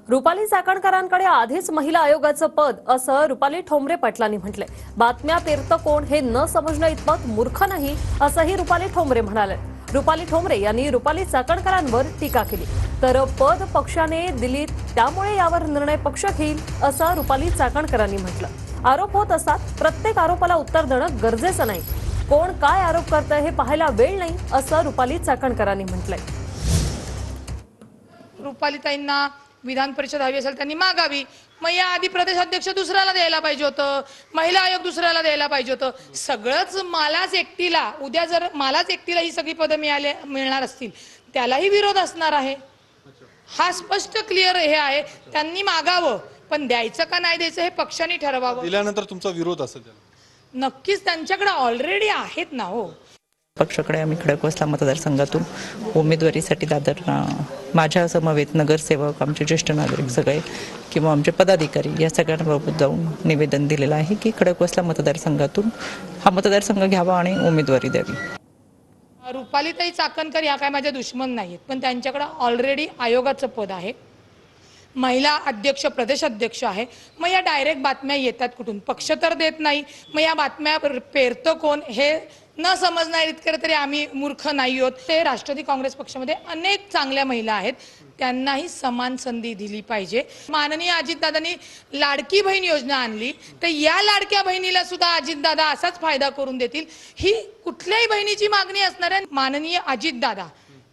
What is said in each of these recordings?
रुपाली चाकणकरांकडे आधीच महिला आयोगाचं पद असं रुपाली ठोंबरे पाटलांनी म्हटलंय. बातम्या पेरतं कोण हे न समजणं इतपत मूर्ख नाही असंही रुपाली ठोंबरे म्हणाले. रुपाली ठोंबरे यांनी रुपाली चाकणकरांवर टीका केली. तर पद पक्षाने दिली त्यामुळे यावर निर्णय पक्ष घेईल असं रुपाली चाकणकरांनी म्हटलं. आरोप होत असतात, प्रत्येक आरोपाला उत्तर देणं गरजेचं नाही. कोण काय आरोप करतंय हे पाहायला वेळ नाही असं रुपाली चाकणकरांनी म्हटलंय. रुपालीताईंना विधान परिषद हवी असेल त्यांनी मागावी. मग या आधी प्रदेश अध्यक्ष दुसऱ्याला द्यायला पाहिजे होतं, महिला आयोग दुसऱ्याला द्यायला पाहिजे होतं. सगळंच मलाच एकटीला, उद्या जर मलाच एकटीला ही सगळी पदं मिळणार असतील त्यालाही विरोध असणार आहे. हा स्पष्ट क्लिअर हे आहे. त्यांनी मागावं, पण द्यायचं का नाही द्यायचं हे पक्षाने ठरवावं. दिल्यानंतर तुमचा विरोध असेल त्याला? नक्कीच त्यांच्याकडे ऑलरेडी आहेत ना. हो, पक्षाकडे आम्ही खडकवासला मतदारसंघातून उमेदवारीसाठी दादरला माझ्या समवेत नगरसेवक, आमचे ज्येष्ठ नागरिक सगळे किंवा आमचे पदाधिकारी या सगळ्यांबाबत जाऊन निवेदन दिलेलं आहे की खडकवासला मतदारसंघातून हा मतदारसंघ घ्यावा आणि उमेदवारी द्यावी. रुपालीताई चाकणकर ह्या काय माझ्या दुश्मन नाहीत, पण त्यांच्याकडे ऑलरेडी आयोगाचं पद आहे, महिला अध्यक्ष प्रदेश अध्यक्ष आहे. मग या डायरेक्ट बातम्या येतात कुठून? पक्ष तर देत नाही. मग या बातम्या पेरतं कोण हे न समजणार इतके तरी आम्ही मूर्ख नाही आहोत. ते राष्ट्रवादी काँग्रेस पक्षामध्ये अनेक चांगल्या महिला आहेत, त्यांनाही समान संधी दिली पाहिजे. माननीय अजितदादांनी लाडकी बहीण योजना आणली, तर या लाडक्या बहिणीला सुद्धा अजितदादा असाच फायदा करून देतील ही कुठल्याही बहिणीची मागणी असणार आहे. माननीय अजितदादा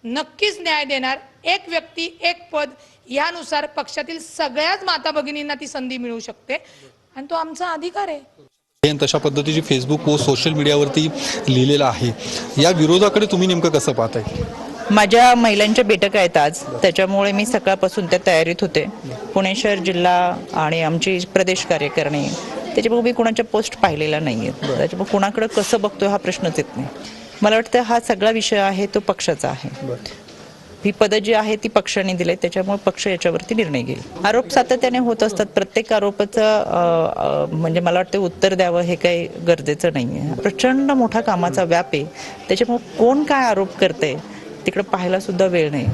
नक्कीच न्याय देणार. एक व्यक्ती एक पद यानुसार पक्षातील सगळ्याच माता भगिनींना ती संधी मिळू शकते आणि तो आमचा अधिकार आहे. तशा पद्धतीची फेसबुक पोस्ट सोशल मीडियावरती लिहिलेला आहे. या विरोधाकडे तुम्ही नेमकं कसं पाहताय? माझ्या महिलांच्या बैठका आहेत आज, त्याच्यामुळे मी सकाळपासून त्या तयारीत होते. पुणे शहर जिल्हा आणि आमची प्रदेश कार्यकारिणी, त्याच्यामुळे मी कुणाच्या पोस्ट पाहिलेला नाही आहे. त्याच्यामुळे कुणाकडे कसं बघतोय हा प्रश्नच येत नाही. मला वाटतं हा सगळा विषय आहे तो पक्षाचा आहे. ही पदं जी आहे ती पक्षाने दिले, त्याच्यामुळे पक्ष याच्यावरती निर्णय घेईल. आरोप सातत्याने होत असतात. प्रत्येक आरोपाचं म्हणजे मला वाटतं उत्तर द्यावं हे काही गरजेचं नाही आहे. प्रचंड मोठा कामाचा व्याप आहे, त्याच्यामुळे कोण काय आरोप करते तिकडे पाहायला सुद्धा वेळ नाही.